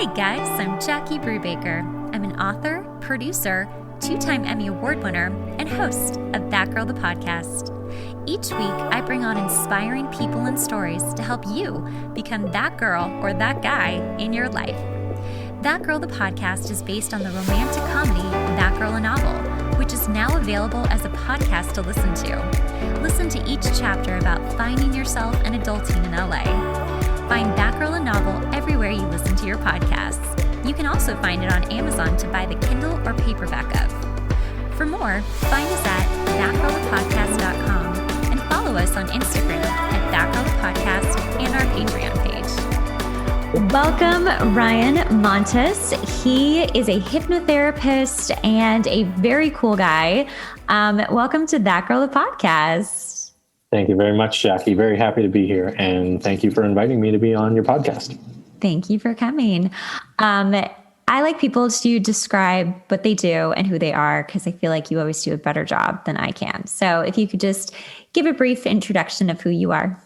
Hey guys, I'm Jackie Brubaker. I'm an author, producer, 2-time Emmy Award winner, and host of That Girl the Podcast. Each week, I bring on inspiring people and stories to help you become that girl or that guy in your life. That Girl the Podcast is based on the romantic comedy That Girl a Novel, which is now available as a podcast to listen to. Listen to each chapter about finding yourself and adulting in LA. Find That Girl a Novel everywhere you listen to your podcasts. You can also find it on Amazon to buy the Kindle or paperback of. For more, find us at thatgirlthepodcast.com and follow us on Instagram at thatgirlthepodcast and our Patreon page. Welcome, Ryan Montis. He is a hypnotherapist and a very cool guy. Welcome to That Girl the Podcast. Thank you very much, Jackie. Very happy to be here. And thank you for inviting me to be on your podcast. Thank you for coming. I like people to describe what they do and who they are, because I feel like you always do a better job than I can. So if you could just give a brief introduction of who you are.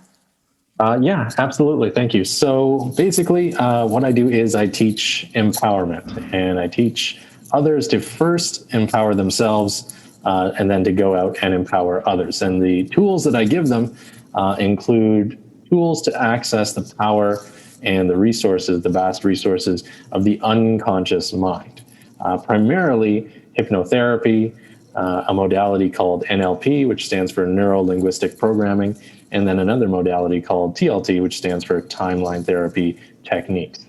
Yeah, absolutely. Thank you. So basically, what I do is I teach empowerment, and I teach others to first empower themselves and then to go out and empower others. And the tools that I give them include tools to access the power and the resources, the vast resources of the unconscious mind. Primarily hypnotherapy, a modality called NLP, which stands for Neuro-Linguistic Programming, and then another modality called TLT, which stands for Timeline Therapy Techniques.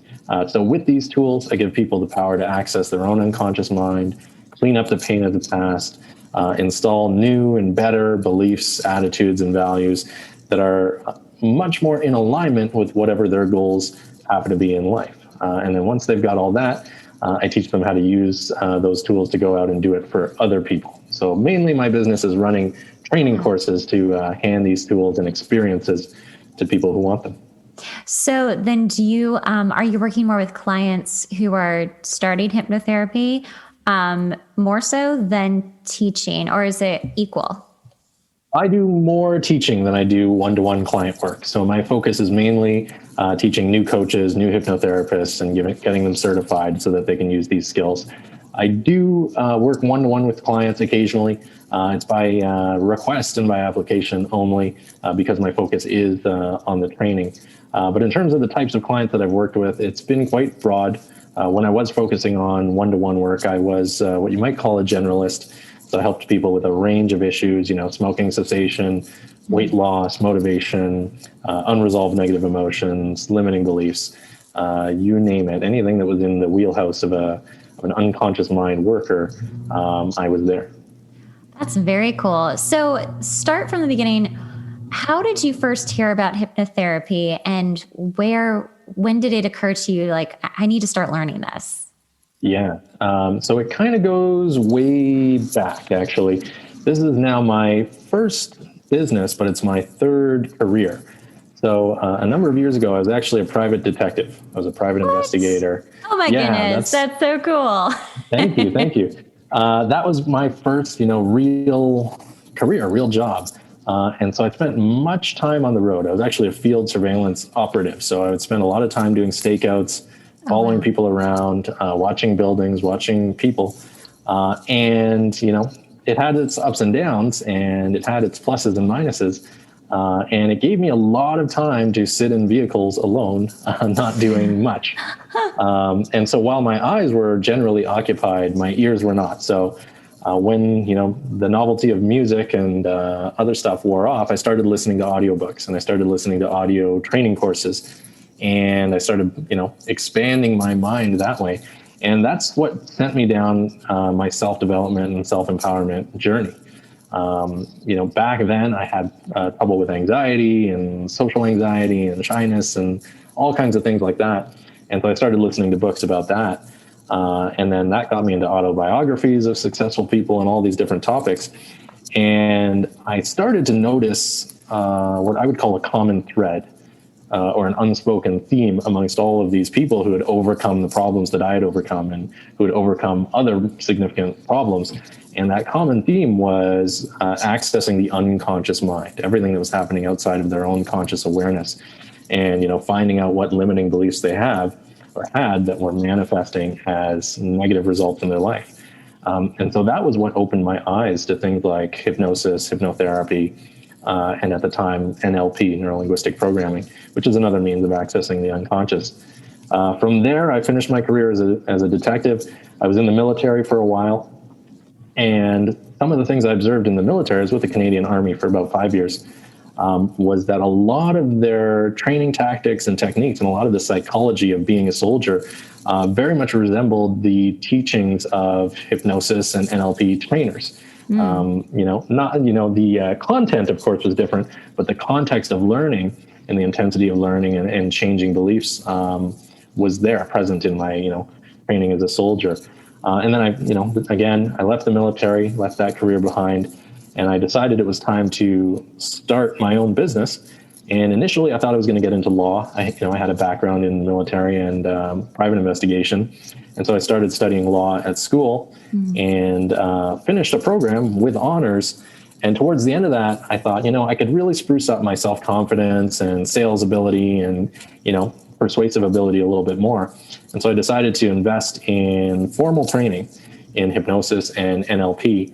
So with these tools, I give people the power to access their own unconscious mind, clean up the pain of the past, install new and better beliefs, attitudes, and values that are much more in alignment with whatever their goals happen to be in life. And then once they've got all that, I teach them how to use those tools to go out and do it for other people. So mainly my business is running training courses to hand these tools and experiences to people who want them. So then are you working more with clients who are starting hypnotherapy more so than teaching, or is it equal? I do more teaching than I do one-to-one client work. So my focus is mainly teaching new coaches, new hypnotherapists, and getting them certified so that they can use these skills. I do work one-to-one with clients occasionally. It's by request and by application only because my focus is on the training. But in terms of the types of clients that I've worked with, it's been quite broad. When I was focusing on one-to-one work, I was what you might call a generalist. So I helped people with a range of issues, smoking cessation, weight loss, motivation, unresolved negative emotions, limiting beliefs, you name it. Anything that was in the wheelhouse of an unconscious mind worker, I was there. That's very cool. So start from the beginning. How did you first hear about hypnotherapy, and when did it occur to you, like, I need to start learning this? Yeah. So it kind of goes way back, actually. This is now my first business, but it's my third career. So a number of years ago, I was actually a private detective. I was a private investigator. Oh my goodness. That's so cool. Thank you. Thank you. That was my first, real career, real job. And so I spent much time on the road. I was actually a field surveillance operative. So I would spend a lot of time doing stakeouts, following people around, watching buildings, watching people. And, it had its ups and downs, and it had its pluses and minuses. And it gave me a lot of time to sit in vehicles alone, not doing much. And so while my eyes were generally occupied, my ears were not. So when, the novelty of music and other stuff wore off, I started listening to audiobooks, and I started listening to audio training courses. And I started, expanding my mind that way. And that's what sent me down my self-development and self-empowerment journey. Back then I had trouble with anxiety and social anxiety and shyness and all kinds of things like that. And so I started listening to books about that. And then that got me into autobiographies of successful people and all these different topics. And I started to notice what I would call a common thread. Or an unspoken theme amongst all of these people who had overcome the problems that I had overcome and who had overcome other significant problems. And that common theme was accessing the unconscious mind, everything that was happening outside of their own conscious awareness, and finding out what limiting beliefs they have or had that were manifesting as negative results in their life. And so that was what opened my eyes to things like hypnosis, hypnotherapy, and at the time, NLP, neuro-linguistic programming, which is another means of accessing the unconscious. From there, I finished my career as a detective. I was in the military for a while. And some of the things I observed in the military, I was with the Canadian Army for about 5 years, was that a lot of their training tactics and techniques and a lot of the psychology of being a soldier very much resembled the teachings of hypnosis and NLP trainers. The content, of course, was different, but the context of learning and the intensity of learning and changing beliefs was there, present in my, training as a soldier. And then I left the military, left that career behind, and I decided it was time to start my own business. And initially, I thought I was going to get into law. I had a background in the military and private investigation, and so I started studying law at school and finished a program with honors. And towards the end of that, I thought, I could really spruce up my self-confidence and sales ability and, persuasive ability a little bit more. And so I decided to invest in formal training in hypnosis and NLP.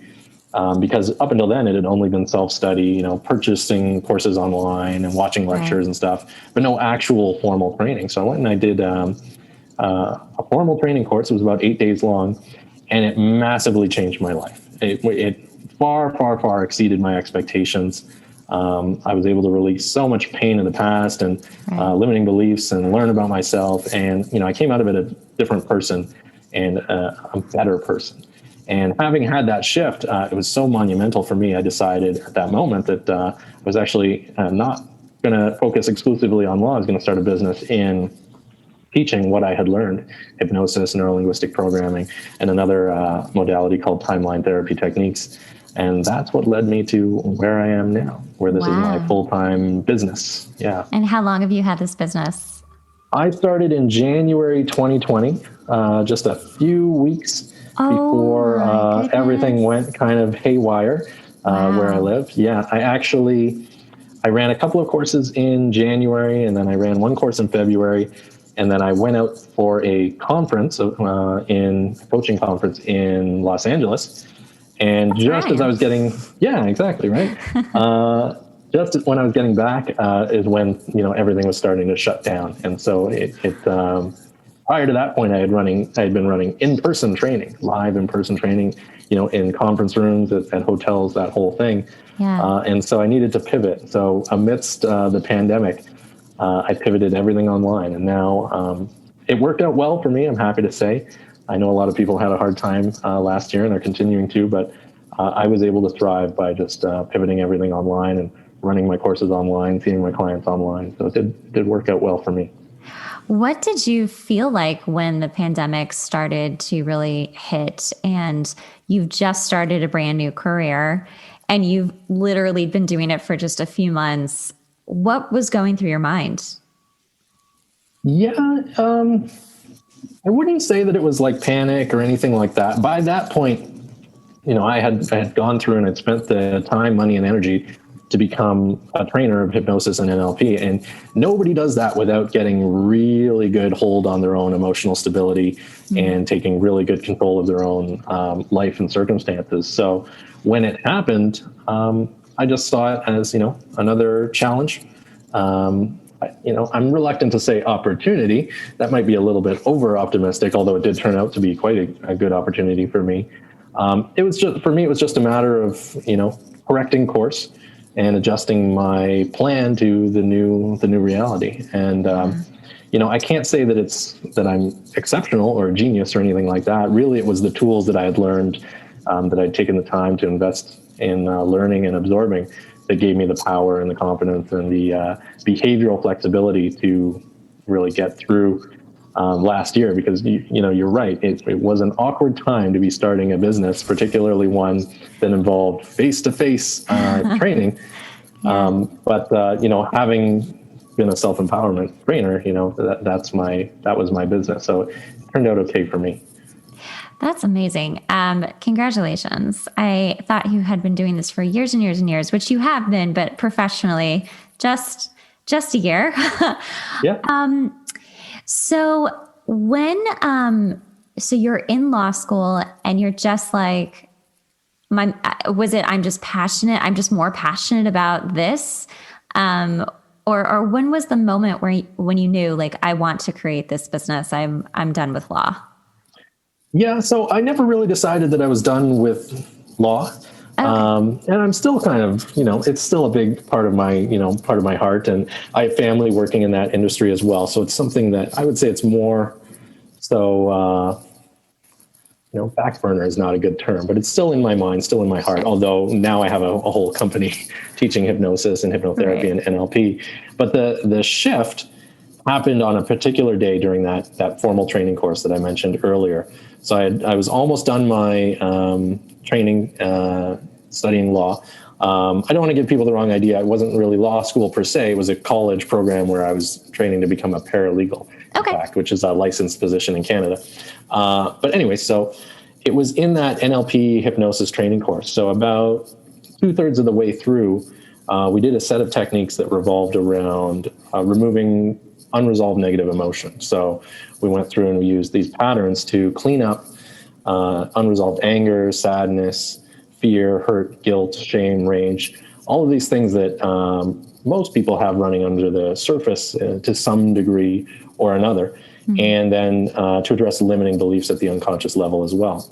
Because up until then, it had only been self-study, purchasing courses online and watching lectures and stuff, but no actual formal training. So I went and I did a formal training course. It was about 8 days long, and it massively changed my life. It far, far, far exceeded my expectations. I was able to release so much pain in the past and limiting beliefs and learn about myself. And, I came out of it a different person and a better person. And having had that shift, it was so monumental for me. I decided at that moment that I was actually not going to focus exclusively on law. I was going to start a business in teaching what I had learned, hypnosis, neuro-linguistic programming, and another modality called timeline therapy techniques. And that's what led me to where I am now, where this is my full-time business. Yeah. And how long have you had this business? I started in January 2020, just a few weeks before everything went kind of haywire where I live. Yeah, I ran a couple of courses in January, and then I ran one course in February, and then I went out for a conference, coaching conference in Los Angeles. And as I was getting, exactly, right. Just when I was getting back is when, everything was starting to shut down. And so prior to that point, I had been running in-person training, live in-person training, in conference rooms, at hotels, that whole thing. Yeah. And so I needed to pivot. So amidst the pandemic, I pivoted everything online. And now it worked out well for me, I'm happy to say. I know a lot of people had a hard time last year and are continuing to, but I was able to thrive by just pivoting everything online and running my courses online, seeing my clients online. So it did work out well for me. What did you feel like when the pandemic started to really hit and you've just started a brand new career and you've literally been doing it for just a few months? What was going through your mind? Yeah, I wouldn't say that it was like panic or anything like that. By that point, I had gone through and I'd spent the time, money, and energy to become a trainer of hypnosis and NLP. And nobody does that without getting really good hold on their own emotional stability and taking really good control of their own life and circumstances. So when it happened, I just saw it as, another challenge. I'm reluctant to say opportunity. That might be a little bit over optimistic, although it did turn out to be quite a good opportunity for me. It was just a matter of, correcting course and adjusting my plan to the new reality. And, I can't say that I'm exceptional or a genius or anything like that. Really, it was the tools that I had learned, that I'd taken the time to invest in learning and absorbing, that gave me the power and the confidence and the behavioral flexibility to really get through last year. Because you're right, it was an awkward time to be starting a business, particularly one that involved face-to-face training. But having been a self-empowerment trainer, that was my business, so it turned out okay for me. That's amazing. Congratulations. I thought you had been doing this for years and years and years, which you have been, but professionally, just a year. Yeah. So When, so you're in law school and you're just like, I'm just passionate. I'm just more passionate about this. Or when was the moment when you knew, like, I want to create this business? I'm done with law. Yeah. So I never really decided that I was done with law. Okay. And I'm still kind of, it's still a big part of my heart. And I have family working in that industry as well. So it's something that I would say it's more so, back burner is not a good term, but it's still in my mind, still in my heart. Although now I have a whole company teaching hypnosis and hypnotherapy and NLP. But the shift happened on a particular day during that formal training course that I mentioned earlier. So I was almost done my training, studying law. I don't want to give people the wrong idea. It wasn't really law school per se. It was a college program where I was training to become a paralegal, in fact, which is a licensed position in Canada. But anyway, so it was in that NLP hypnosis training course. So about 2/3 of the way through, we did a set of techniques that revolved around removing unresolved negative emotion. So we went through and we used these patterns to clean up unresolved anger, sadness, fear, hurt, guilt, shame, rage, all of these things that most people have running under the surface to some degree or another. Mm-hmm. And then to address limiting beliefs at the unconscious level as well.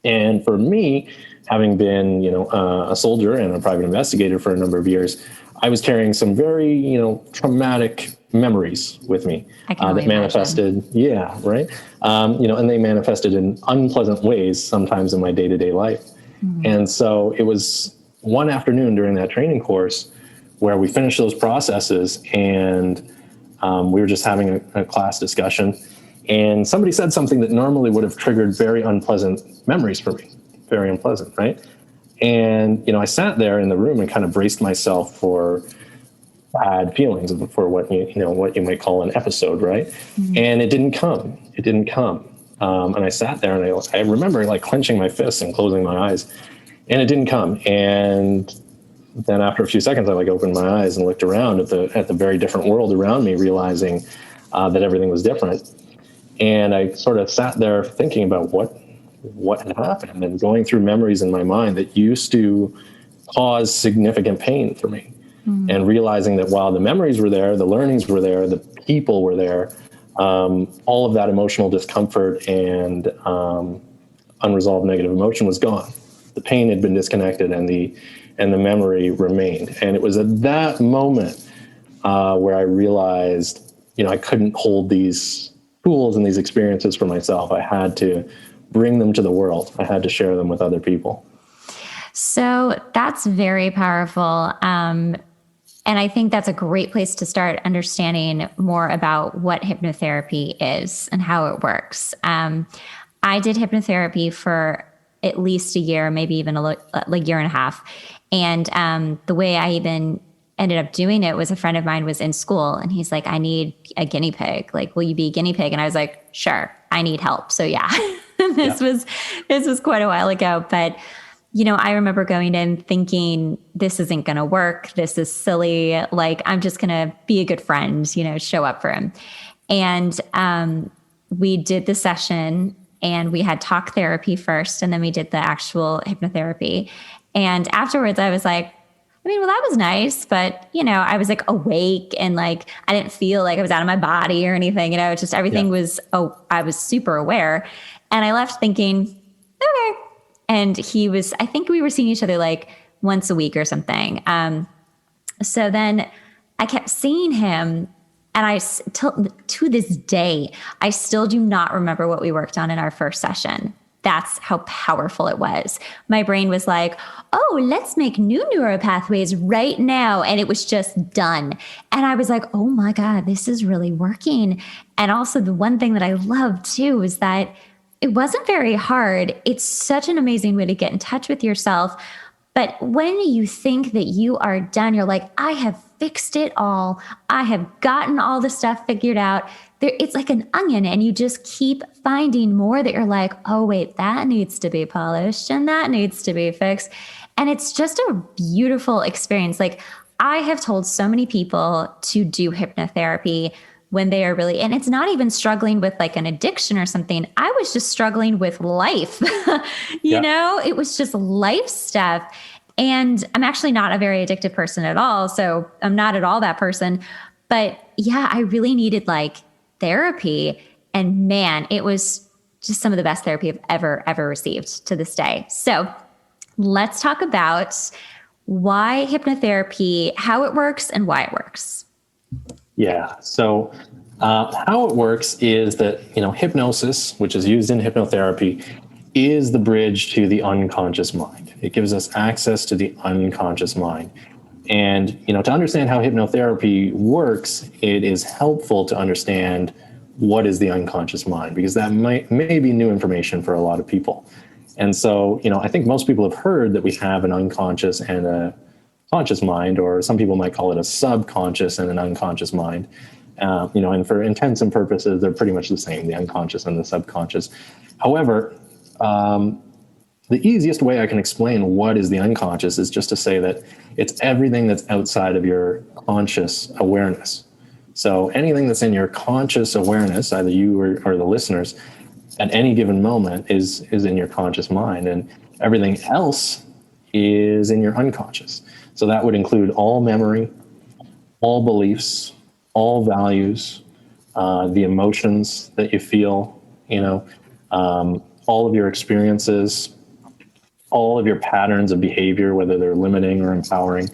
And for me, having been, a soldier and a private investigator for a number of years, I was carrying some very, traumatic memories with me that manifested. Yeah, right. And they manifested in unpleasant ways sometimes in my day-to-day life. Mm-hmm. And so it was one afternoon during that training course where we finished those processes and we were just having a class discussion. And somebody said something that normally would have triggered very unpleasant memories for me. Very unpleasant, right? And, I sat there in the room and kind of braced myself for bad feelings, for what you might call an episode, right? Mm-hmm. And it didn't come. And I sat there and I remember like clenching my fists and closing my eyes, and it didn't come. And then after a few seconds, I opened my eyes and looked around at the very different world around me, realizing that everything was different. And I sort of sat there thinking about what had happened and going through memories in my mind that used to cause significant pain for me. Mm-hmm. And realizing that while the memories were there, the learnings were there, the people were there, all of that emotional discomfort and unresolved negative emotion was gone. The pain had been disconnected and the memory remained. And it was at that moment where I realized, I couldn't hold these tools and these experiences for myself. I had to bring them to the world. I had to share them with other people. So that's very powerful. And I think that's a great place to start understanding more about what hypnotherapy is and how it works. I did hypnotherapy for at least a year, maybe even a year and a half. And the way I even ended up doing it was a friend of mine was in school and he's like, I need a guinea pig. Will you be a guinea pig? And I was like, sure, I need help. So yeah, this was quite a while ago. But, I remember going in thinking this isn't going to work. This is silly. I'm just going to be a good friend, show up for him. And we did the session and we had talk therapy first. And then we did the actual hypnotherapy. And afterwards I was like, that was nice, but, I was awake and I didn't feel like I was out of my body or anything, it's just everything was, I was super aware. And I left thinking, okay. And I think we were seeing each other once a week or something. So then I kept seeing him and to this day, I still do not remember what we worked on in our first session. That's how powerful it was. My brain was like, oh, let's make new neural pathways right now. And it was just done. And I was like, oh my God, this is really working. And also the one thing that I love too is that it wasn't very hard. It's such an amazing way to get in touch with yourself. But when you think that you are done, you're like, I have fixed it all. I have gotten all the stuff figured out. It's like an onion and you just keep finding more that you're like, oh, wait, that needs to be polished and that needs to be fixed. And it's just a beautiful experience. I have told so many people to do hypnotherapy when they are really, and it's not even struggling with like an addiction or something. I was just struggling with life. It was just life stuff. And I'm actually not a very addictive person at all. So I'm not at all that person. But yeah, I really needed like therapy. And man, it was just some of the best therapy I've ever received to this day. So let's talk about why hypnotherapy, how it works and why it works. Yeah. So how it works is that, hypnosis, which is used in hypnotherapy, is the bridge to the unconscious mind. It gives us access to the unconscious mind. And, to understand how hypnotherapy works, it is helpful to understand what is the unconscious mind, because that may be new information for a lot of people. And so, I think most people have heard that we have an unconscious and a conscious mind, or some people might call it a subconscious and an unconscious mind. And for intents and purposes, they're pretty much the same, the unconscious and the subconscious. However, the easiest way I can explain what is the unconscious is just to say that it's everything that's outside of your conscious awareness. So anything that's in your conscious awareness, either you or the listeners, at any given moment is in your conscious mind, and everything else is in your unconscious. So that would include all memory, all beliefs, all values, the emotions that you feel, all of your experiences, all of your patterns of behavior, whether they're limiting or empowering.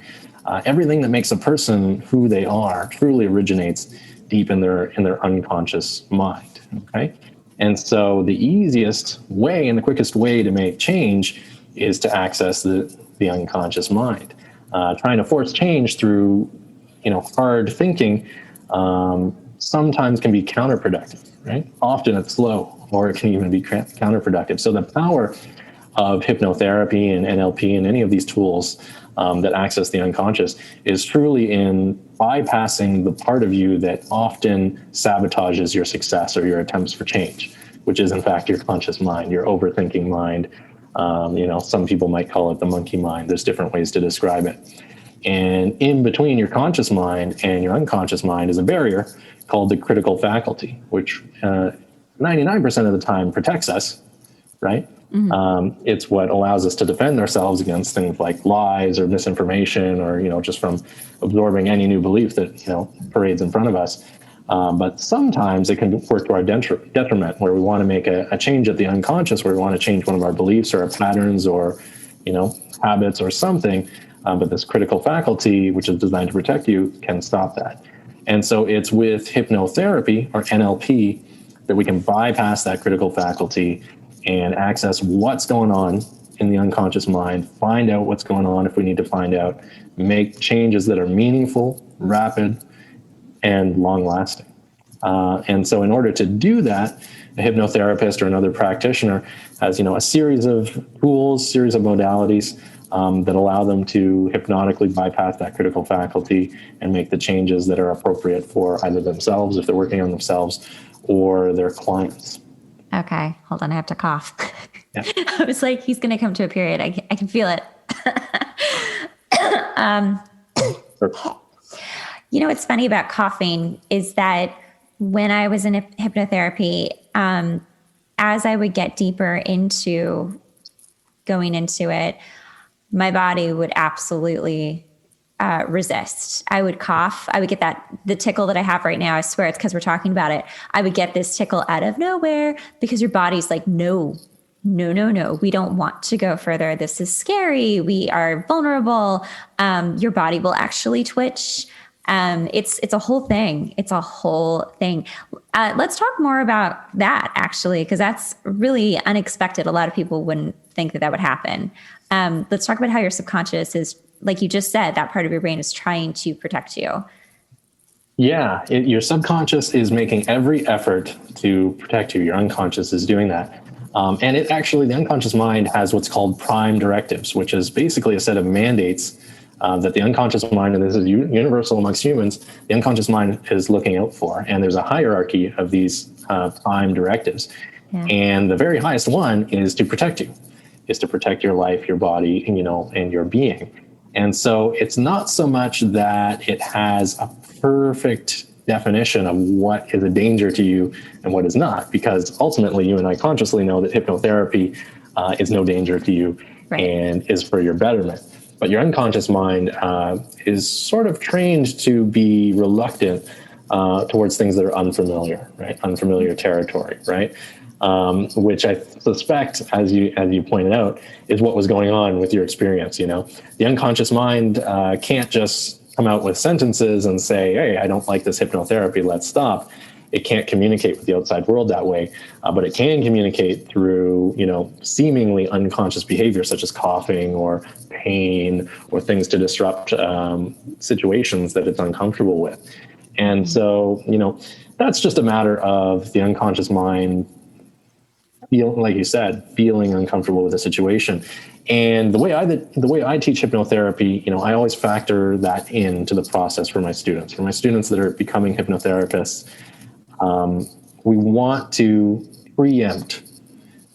Everything that makes a person who they are truly originates deep in their unconscious mind. Okay. And so the easiest way and the quickest way to make change is to access the unconscious mind. Trying to force change through, hard thinking sometimes can be counterproductive, right? Often it's slow, or it can even be counterproductive. So the power of hypnotherapy and NLP and any of these tools that access the unconscious is truly in bypassing the part of you that often sabotages your success or your attempts for change, which is in fact your conscious mind, your overthinking mind. Some people might call it the monkey mind. There's different ways to describe it. And in between your conscious mind and your unconscious mind is a barrier called the critical faculty, which 99% of the time protects us, right? Mm-hmm. It's what allows us to defend ourselves against things like lies or misinformation, or, just from absorbing any new belief that, parades in front of us. But sometimes it can work to our detriment, where we want to make a change at the unconscious, where we want to change one of our beliefs or our patterns or, habits or something. But this critical faculty, which is designed to protect you, can stop that. And so it's with hypnotherapy or NLP that we can bypass that critical faculty and access what's going on in the unconscious mind, find out what's going on if we need to find out, make changes that are meaningful, rapid, and long-lasting. And so in order to do that, a hypnotherapist or another practitioner has, a series of tools, series of modalities that allow them to hypnotically bypass that critical faculty and make the changes that are appropriate for either themselves, if they're working on themselves, or their clients. Okay, hold on, I have to cough. Yeah. I was like, he's going to come to a period. I can feel it. What's funny about coughing is that when I was in hypnotherapy, as I would get deeper into going into it, my body would absolutely resist. I would cough. I would get the tickle that I have right now. I swear it's because we're talking about it. I would get this tickle out of nowhere because your body's like, no. We don't want to go further. This is scary. We are vulnerable. Your body will actually twitch. It's a whole thing. It's a whole thing. Let's talk more about that actually, because that's really unexpected. A lot of people wouldn't think that would happen. Let's talk about how your subconscious is, like you just said, that part of your brain is trying to protect you. Yeah, your subconscious is making every effort to protect you. Your unconscious is doing that. And the unconscious mind has what's called prime directives, which is basically a set of mandates that the unconscious mind, and this is universal amongst humans, the unconscious mind is looking out for. And there's a hierarchy of these prime directives. Yeah. And the very highest one is to protect you, is to protect your life, your body, and your being. And so it's not so much that it has a perfect definition of what is a danger to you and what is not, because ultimately you and I consciously know that hypnotherapy is no danger to you, right, and is for your betterment. But your unconscious mind is sort of trained to be reluctant towards things that are unfamiliar, right? Unfamiliar territory, right? Which I suspect, as you pointed out, is what was going on with your experience. The unconscious mind can't just come out with sentences and say, "Hey, I don't like this hypnotherapy, let's stop." It can't communicate with the outside world that way, but it can communicate through, seemingly unconscious behavior such as coughing or pain or things to disrupt situations that it's uncomfortable with. And so, that's just a matter of the unconscious mind like you said, feeling uncomfortable with a situation. And the way I teach hypnotherapy, I always factor that into the process for my students. For my students that are becoming hypnotherapists, we want to preempt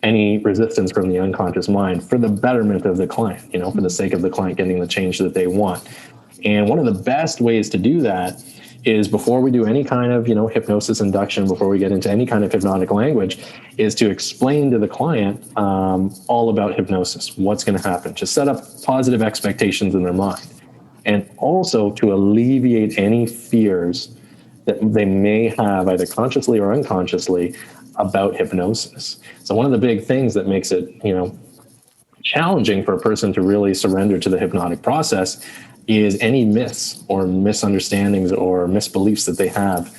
any resistance from the unconscious mind for the betterment of the client, for the sake of the client getting the change that they want. And one of the best ways to do that is before we do any kind of, hypnosis induction, before we get into any kind of hypnotic language, is to explain to the client all about hypnosis, what's going to happen, to set up positive expectations in their mind, and also to alleviate any fears that they may have either consciously or unconsciously about hypnosis. So one of the big things that makes it, challenging for a person to really surrender to the hypnotic process is any myths or misunderstandings or misbeliefs that they have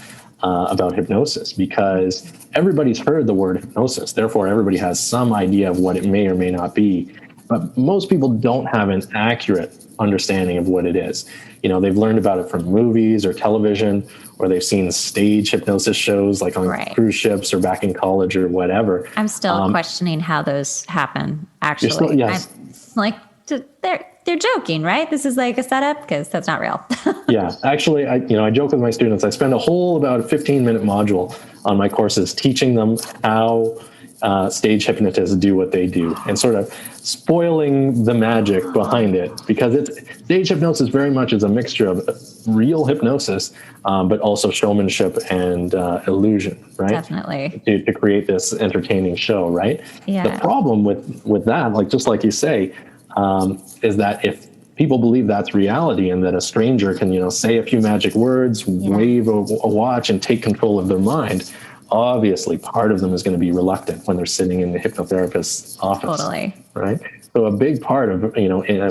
about hypnosis, because everybody's heard the word hypnosis. Therefore, everybody has some idea of what it may or may not be. But most people don't have an accurate understanding of what it is. They've learned about it from movies or television, or they've seen stage hypnosis shows like on cruise ships or back in college or whatever. I'm still questioning how those happen, actually. Still, yes. They're joking, right? This is like a setup, because that's not real. Yeah, actually, I joke with my students. I spend about a 15-minute module on my courses teaching them how stage hypnotists do what they do, and sort of spoiling the magic behind it, because stage hypnosis very much is a mixture of real hypnosis, but also showmanship and illusion, right? Definitely. To create this entertaining show, right? Yeah. The problem with that, just like you say, is that if people believe that's reality and that a stranger can, say a few magic words, wave a watch, and take control of their mind, obviously part of them is going to be reluctant when they're sitting in the hypnotherapist's office. Totally. Right? So a big part of,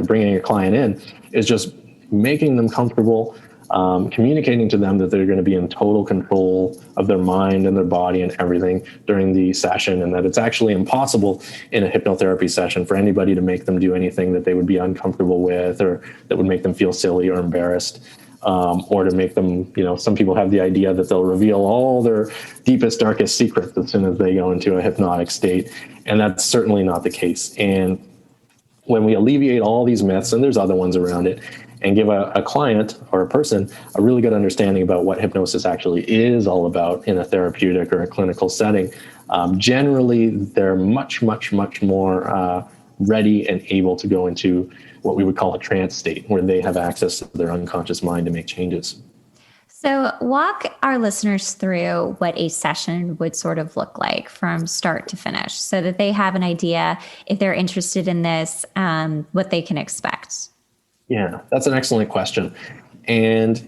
bringing a client in is just making them comfortable, communicating to them that they're going to be in total control of their mind and their body and everything during the session, and that it's actually impossible in a hypnotherapy session for anybody to make them do anything that they would be uncomfortable with, or that would make them feel silly or embarrassed, or to make them, some people have the idea that they'll reveal all their deepest, darkest secrets as soon as they go into a hypnotic state, and that's certainly not the case. And when we alleviate all these myths, and there's other ones around it, and give a client or a person a really good understanding about what hypnosis actually is all about in a therapeutic or a clinical setting, generally they're much, much, much more ready and able to go into what we would call a trance state, where they have access to their unconscious mind to make changes. So walk our listeners through what a session would sort of look like from start to finish, so that they have an idea, if they're interested in this, what they can expect. Yeah, that's an excellent question. And,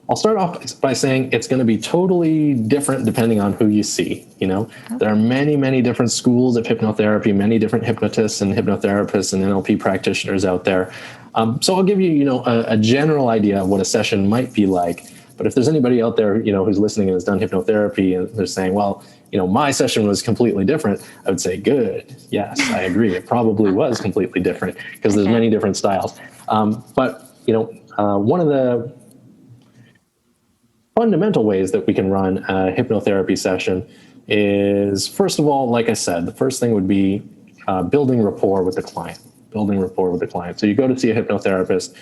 I'll start off by saying it's going to be totally different depending on who you see. Okay. There are many, many different schools of hypnotherapy, many different hypnotists and hypnotherapists and NLP practitioners out there. So I'll give you, a general idea of what a session might be like. But if there's anybody out there, who's listening and has done hypnotherapy and they're saying, well, my session was completely different, I would say, good. Yes, I agree. It probably was completely different, because there's many different styles. But one of the fundamental ways that we can run a hypnotherapy session is, first of all, like I said, the first thing would be building rapport with the client. So you go to see a hypnotherapist.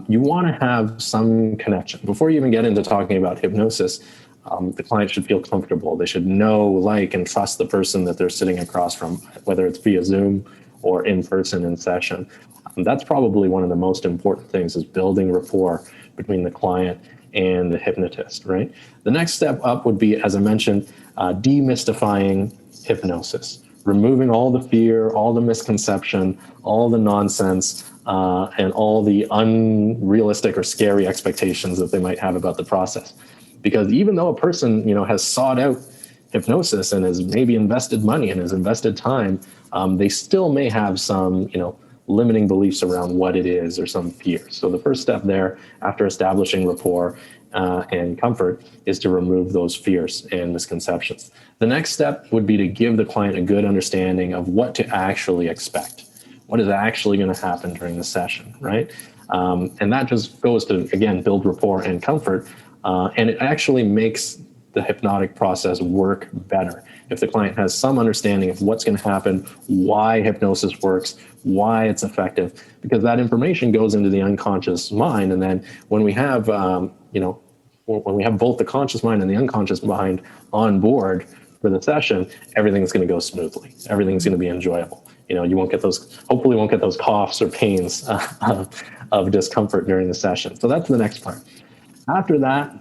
You want to have some connection. Before you even get into talking about hypnosis, the client should feel comfortable. They should know, like, and trust the person that they're sitting across from, whether it's via Zoom or in person in session. That's probably one of the most important things, is building rapport between the client and the hypnotist, right? The next step up would be, as I mentioned, demystifying hypnosis, removing all the fear, all the misconception, all the nonsense, and all the unrealistic or scary expectations that they might have about the process. Because even though a person, has sought out hypnosis and has maybe invested money and has invested time, they still may have some, limiting beliefs around what it is or some fears. So the first step there, after establishing rapport and comfort, is to remove those fears and misconceptions. The next step would be to give the client a good understanding of what to actually expect. What is actually going to happen during the session, right? And that just goes to, again, build rapport and comfort. And it actually makes the hypnotic process work better if the client has some understanding of what's going to happen, why hypnosis works, why it's effective, because that information goes into the unconscious mind. And then when we have, when we have both the conscious mind and the unconscious mind on board for the session, everything's going to go smoothly. Everything's going to be enjoyable. You won't get those coughs or pains of discomfort during the session. So that's the next part. After that,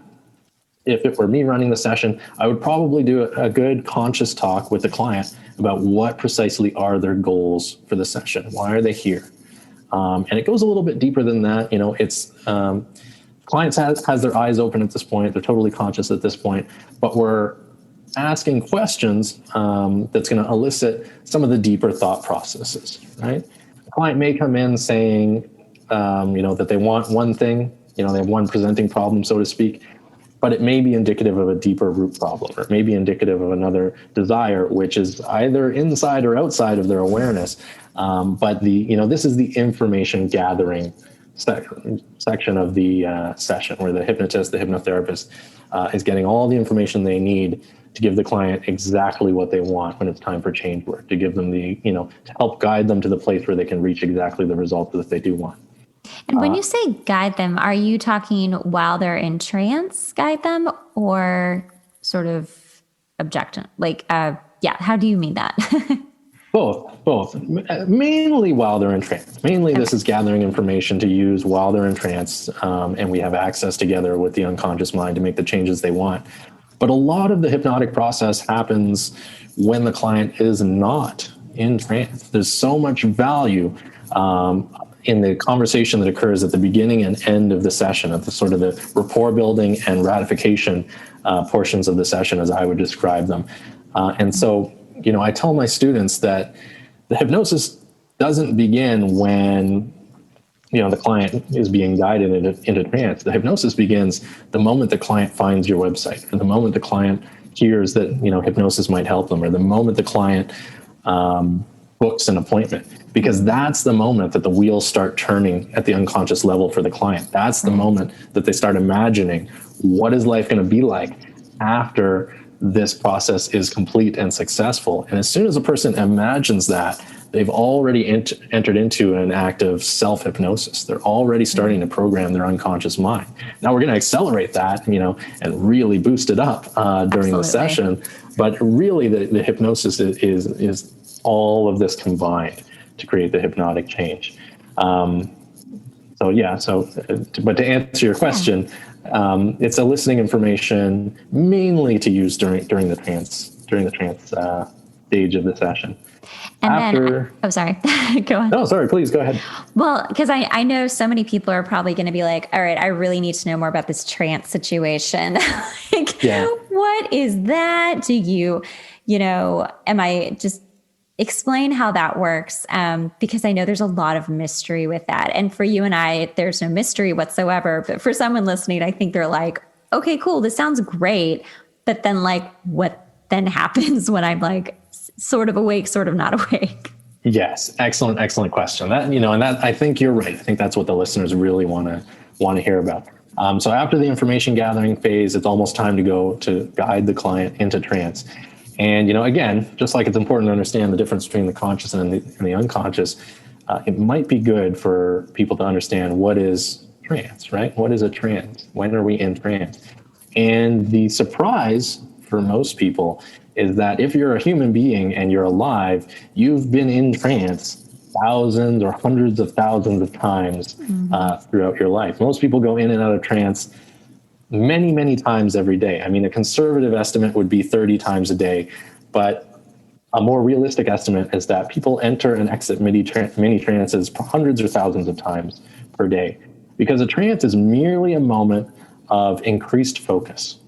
if it were me running the session, I would probably do a good conscious talk with the client about what precisely are their goals for the session. Why are they here? And it goes a little bit deeper than that. It's clients has their eyes open at this point. They're totally conscious at this point, but we're asking questions that's going to elicit some of the deeper thought processes, right? The client may come in saying, that they want one thing, they have one presenting problem, so to speak, but it may be indicative of a deeper root problem, or it may be indicative of another desire, which is either inside or outside of their awareness. But this is the information gathering section of the session, where the hypnotist, the hypnotherapist, is getting all the information they need to give the client exactly what they want when it's time for change work, to give them to help guide them to the place where they can reach exactly the result that they do want. And when you say guide them, are you talking while they're in trance, guide them, or sort of objective? How do you mean that? Both. Mainly while they're in trance. Mainly this is gathering information to use while they're in trance, and we have access together with the unconscious mind to make the changes they want. But a lot of the hypnotic process happens when the client is not in trance. There's so much value in the conversation that occurs at the beginning and end of the session, at the sort of the rapport building and ratification portions of the session, as I would describe them. And so, I tell my students that the hypnosis doesn't begin when, the client is being guided into trance. The hypnosis begins the moment the client finds your website, or the moment the client hears that, hypnosis might help them, or the moment the client books an appointment, because that's the moment that the wheels start turning at the unconscious level for the client. That's the moment that they start imagining, what is life going to be like after this process is complete and successful. And as soon as a person imagines that, they've already entered into an act of self-hypnosis. They're already starting to program their unconscious mind. Now we're going to accelerate that, and really boost it up during the session. But really the hypnosis is all of this combined to create the hypnotic change. But to answer your question, it's eliciting information mainly to use during the trance stage of the session. And sorry, go on. No, sorry, please go ahead. Well, because I know so many people are probably going to be like, all right, I really need to know more about this trance situation. What is that? Do you, am I just explain how that works? Because I know there's a lot of mystery with that. And for you and I, there's no mystery whatsoever. But for someone listening, I think they're like, okay, cool. This sounds great. But then what then happens when I'm sort of awake, sort of not awake? Yes. Excellent question. That, and that, I think you're right. I think that's what the listeners really want to hear about. So after the information gathering phase, it's almost time to go to guide the client into trance. And, again, just like it's important to understand the difference between the conscious and the unconscious, it might be good for people to understand what is trance, right? What is a trance? When are we in trance? And the surprise for most people is that if you're a human being and you're alive, you've been in trance thousands or hundreds of thousands of times throughout your life. Most people go in and out of trance many, many times every day. I mean, a conservative estimate would be 30 times a day, but a more realistic estimate is that people enter and exit many trances hundreds or thousands of times per day, because a trance is merely a moment of increased focus,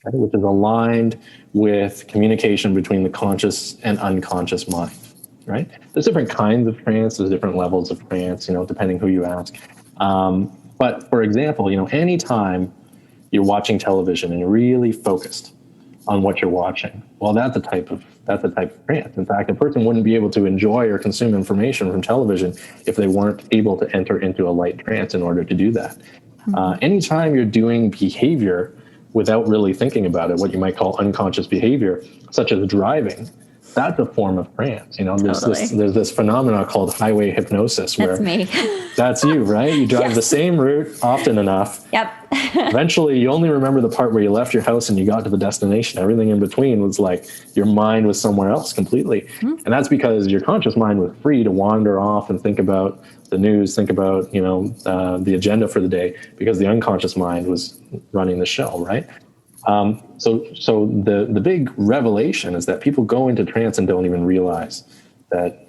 right, which is aligned with communication between the conscious and unconscious mind, right? There's different kinds of trance, there's different levels of trance, depending who you ask. But for example, anytime you're watching television and you're really focused on what you're watching, well, that's a type of trance. In fact, a person wouldn't be able to enjoy or consume information from television if they weren't able to enter into a light trance in order to do that. Anytime you're doing behavior without really thinking about it, what you might call unconscious behavior, such as driving, that's a form of trance. There's this phenomenon called highway hypnosis, where that's me. That's you, right? You drive the same route often enough. Yep. Eventually, you only remember the part where you left your house and you got to the destination. Everything in between was like your mind was somewhere else completely. And that's because your conscious mind was free to wander off and think about the news, think about, the agenda for the day, because the unconscious mind was running the show, right? So the big revelation is that people go into trance and don't even realize that,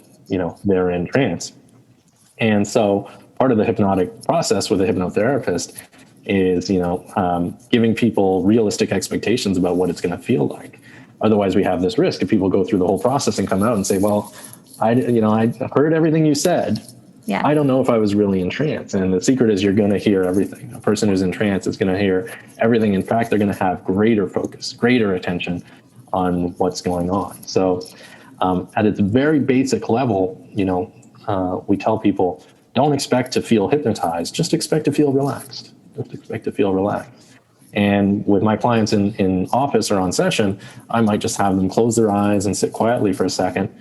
they're in trance. And so part of the hypnotic process with a hypnotherapist is, giving people realistic expectations about what it's going to feel like. Otherwise, we have this risk if people go through the whole process and come out and say, well, I heard everything you said. Yeah. I don't know if I was really in trance. And the secret is you're going to hear everything. A person who's in trance is going to hear everything. In fact, they're going to have greater focus, greater attention on what's going on. So at its very basic level, we tell people, don't expect to feel hypnotized. Just expect to feel relaxed. Just expect to feel relaxed. And with my clients in office or on session, I might just have them close their eyes and sit quietly for a second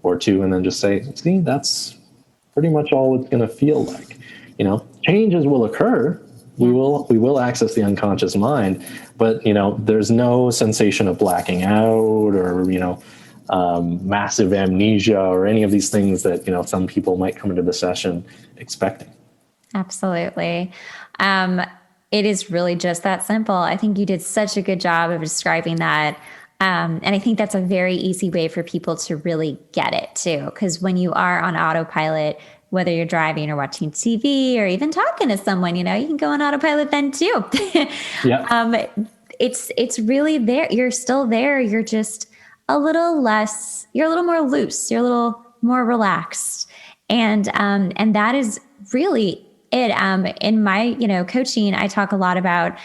or two, and then just say, see, that's pretty much all it's going to feel like. Changes will occur. We will access the unconscious mind, but there's no sensation of blacking out or massive amnesia or any of these things that some people might come into the session expecting. Absolutely. It is really just that simple. I think you did such a good job of describing that. And I think that's a very easy way for people to really get it too. Because when you are on autopilot, whether you're driving or watching TV or even talking to someone, you can go on autopilot then too. Yeah. It's really there. You're still there. You're just a little more loose. You're a little more relaxed. And that is really it. In my, coaching, I talk a lot about,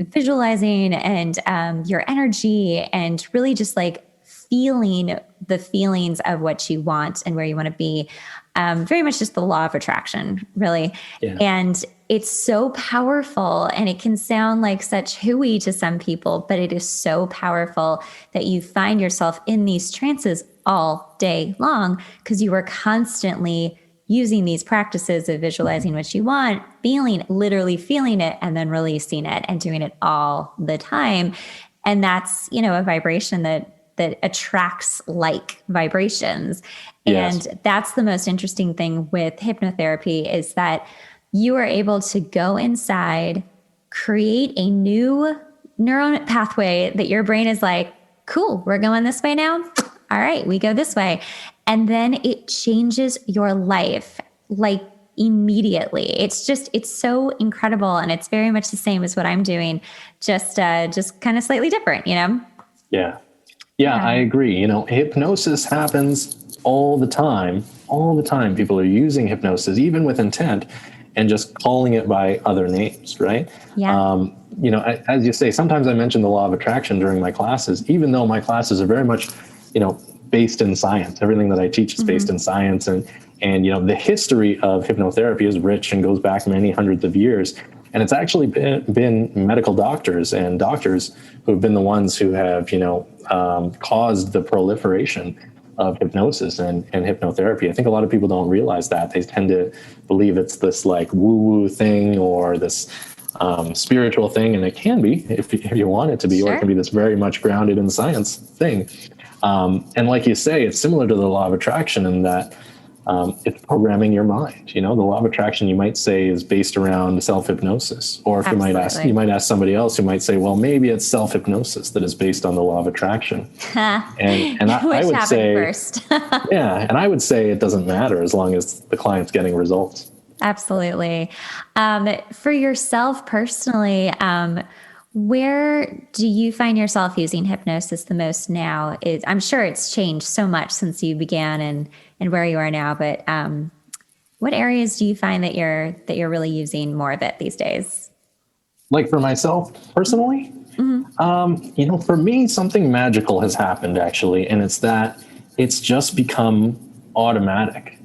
visualizing and your energy and really just like feeling the feelings of what you want and where you want to be. Very much just the law of attraction, really. Yeah. And it's so powerful, and it can sound like such hooey to some people, but it is so powerful that you find yourself in these trances all day long because you are constantly using these practices of visualizing what you want, literally feeling it, and then releasing it and doing it all the time. And that's, a vibration that attracts like vibrations. Yes. And that's the most interesting thing with hypnotherapy is that you are able to go inside, create a new neural pathway that your brain is like, cool, we're going this way now. All right, we go this way. And then it changes your life like immediately. It's so incredible. And it's very much the same as what I'm doing, just kind of slightly different, Yeah. Yeah, I agree. Hypnosis happens all the time. All the time, people are using hypnosis, even with intent, and just calling it by other names, right? Yeah. As you say, sometimes I mention the law of attraction during my classes, even though my classes are very much, based in science. Everything that I teach is based in science. And the history of hypnotherapy is rich and goes back many hundreds of years. And it's actually been medical doctors and doctors who have been the ones who have, caused the proliferation of hypnosis and hypnotherapy. I think a lot of people don't realize that. They tend to believe it's this like woo-woo thing or this spiritual thing. And it can be if you want it to be, Sure. or it can be this very much grounded in science thing. And like you say, it's similar to the law of attraction in that it's programming your mind. The law of attraction, you might say, is based around self-hypnosis. Or if you might ask somebody else who might say, well, maybe it's self-hypnosis that is based on the law of attraction. and I would say first. Yeah, and I would say it doesn't matter as long as the client's getting results. Absolutely. For yourself personally, where do you find yourself using hypnosis the most now? I'm sure it's changed so much since you began and where you are now, but what areas do you find that you're really using more of it these days? Like for myself personally, for me, something magical has happened actually, and it's that it's just become automatic.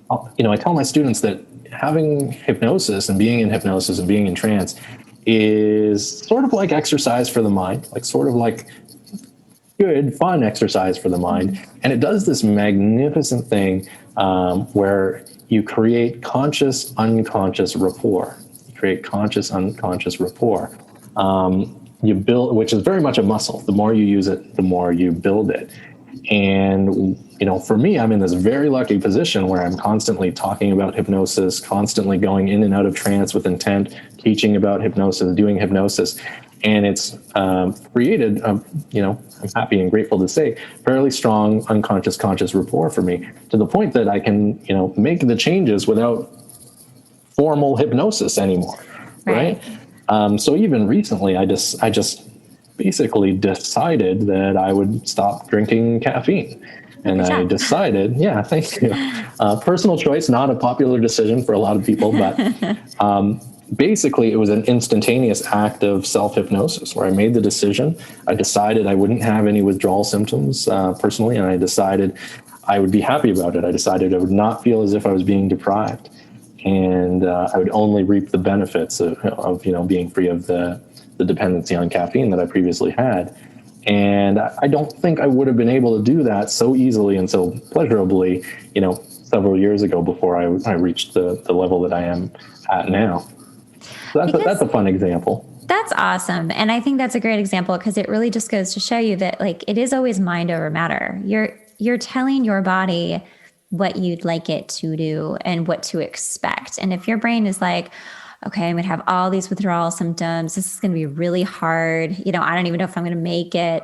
I tell my students that having hypnosis and being in hypnosis and being in trance is sort of like exercise for the mind, sort of like good, fun exercise for the mind. And it does this magnificent thing where you create conscious, unconscious rapport. You create conscious, unconscious rapport. You build, which is very much a muscle. The more you use it, the more you build it. And, for me, I'm in this very lucky position where I'm constantly talking about hypnosis, constantly going in and out of trance with intent, teaching about hypnosis, doing hypnosis. And it's created, I'm happy and grateful to say, fairly strong unconscious, conscious rapport for me, to the point that I can, make the changes without formal hypnosis anymore. Right? So even recently, I just basically decided that I would stop drinking caffeine. And I decided, thank you. Personal choice, not a popular decision for a lot of people, but basically it was an instantaneous act of self-hypnosis where I made the decision. I decided I wouldn't have any withdrawal symptoms personally, and I decided I would be happy about it. I decided I would not feel as if I was being deprived, and I would only reap the benefits of being free of the dependency on caffeine that I previously had. And I don't think I would have been able to do that so easily and so pleasurably, several years ago before I reached the level that I am at now. So that's a fun example. That's awesome. And I think that's a great example because it really just goes to show you that it is always mind over matter. You're telling your body what you'd like it to do and what to expect. And if your brain is like, okay, I'm going to have all these withdrawal symptoms. This is going to be really hard. I don't even know if I'm going to make it.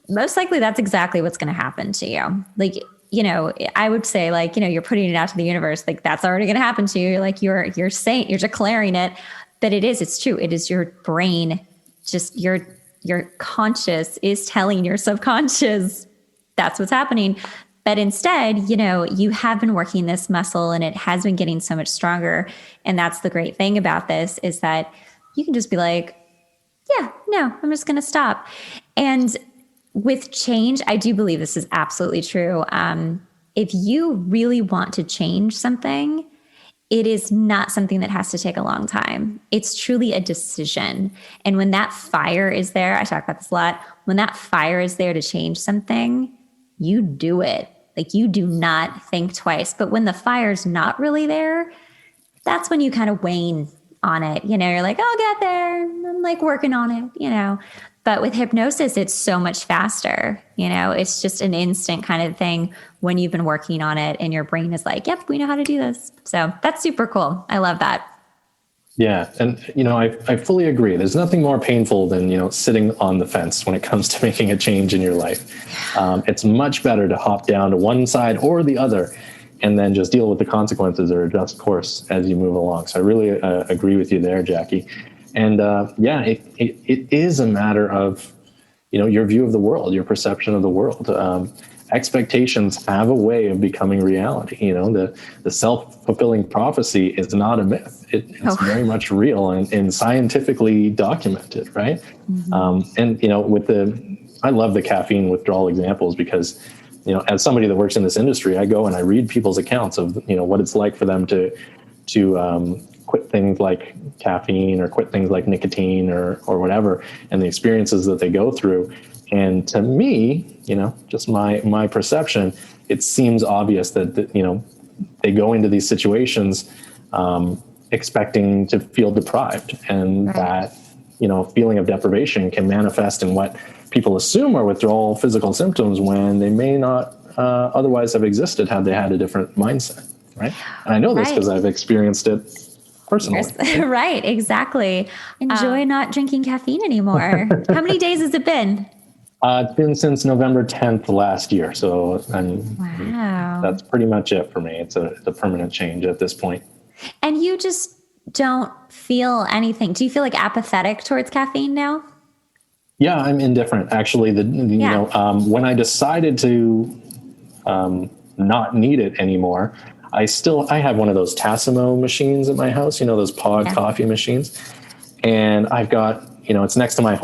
Most likely that's exactly what's going to happen to you. I would say you're putting it out to the universe. That's already going to happen to you. You're saying, you're declaring it, but it's true. It is your brain. Just your conscious is telling your subconscious that's what's happening. But instead, you have been working this muscle and it has been getting so much stronger. And that's the great thing about this is that you can just be like, yeah, no, I'm just going to stop. And with change, I do believe this is absolutely true. If you really want to change something, it is not something that has to take a long time. It's truly a decision. And when that fire is there, I talk about this a lot, when that fire is there to change something, you do it. You do not think twice. But when the fire's not really there, that's when you kind of wane on it. You're like, I'll get there. I'm working on it, But with hypnosis, it's so much faster. It's just an instant kind of thing when you've been working on it and your brain is like, yep, we know how to do this. So that's super cool. I love that. Yeah. And, I fully agree. There's nothing more painful than, sitting on the fence when it comes to making a change in your life. It's much better to hop down to one side or the other and then just deal with the consequences or adjust course as you move along. So I really agree with you there, Jackie. And it is a matter of, your view of the world, your perception of the world. Expectations have a way of becoming reality. The self-fulfilling prophecy is not a myth. It's very much real and scientifically documented, right? Mm-hmm. I love the caffeine withdrawal examples because, as somebody that works in this industry, I go and I read people's accounts of, what it's like for them to quit things like caffeine or quit things like nicotine or whatever, and the experiences that they go through. And to me, just my perception, it seems obvious that they go into these situations expecting to feel deprived, and that feeling of deprivation can manifest in what people assume are withdrawal physical symptoms when they may not otherwise have existed had they had a different mindset, right? And I know this because I've experienced it personally. Right, exactly. Enjoy not drinking caffeine anymore. How many days has it been? It's been since November 10th last year. So wow. That's pretty much it for me. It's a permanent change at this point. And you just don't feel anything. Do you feel like apathetic towards caffeine now? Yeah, I'm indifferent. Actually, when I decided to not need it anymore, I have one of those Tassimo machines at my house, those pod coffee machines. And I've got, it's next to my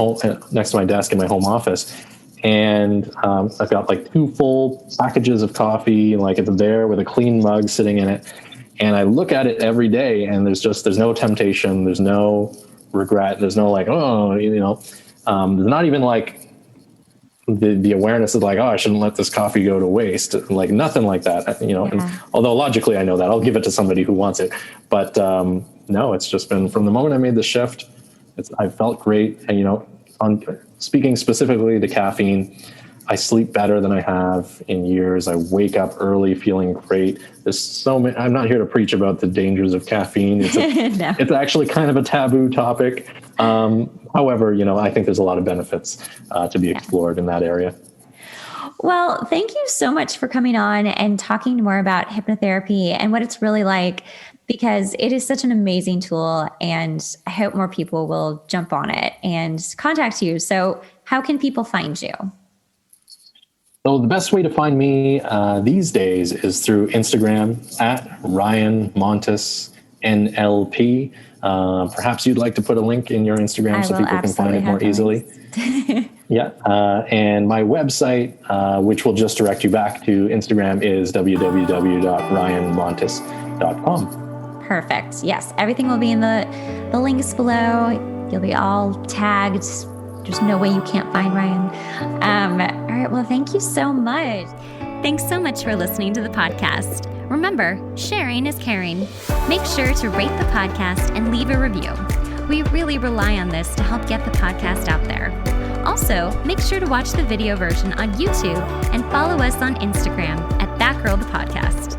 desk in my home office. And I've got like 2 full packages of coffee, like it's there with a clean mug sitting in it. And I look at it every day, and there's no temptation, there's no regret, there's no like, there's not even like the awareness of like, oh, I shouldn't let this coffee go to waste, like nothing like that, And although logically I know that I'll give it to somebody who wants it, but no, it's just been from the moment I made the shift, I felt great. And, on speaking specifically to caffeine, I sleep better than I have in years. I wake up early feeling great. There's so many, I'm not here to preach about the dangers of caffeine. It's actually kind of a taboo topic. However, I think there's a lot of benefits to be explored in that area. Well, thank you so much for coming on and talking more about hypnotherapy and what it's really like, because it is such an amazing tool, and I hope more people will jump on it and contact you. So how can people find you? So the best way to find me these days is through Instagram at Ryan Montis NLP. Perhaps you'd like to put a link in your Instagram so people can find it more easily. Yeah. And my website, which will just direct you back to Instagram, is www.ryanmontis.com. Perfect. Yes. Everything will be in the links below. You'll be all tagged. There's no way you can't find Ryan. All right. Well, thank you so much. Thanks so much for listening to the podcast. Remember, sharing is caring. Make sure to rate the podcast and leave a review. We really rely on this to help get the podcast out there. Also, make sure to watch the video version on YouTube and follow us on Instagram at That Girl the Podcast.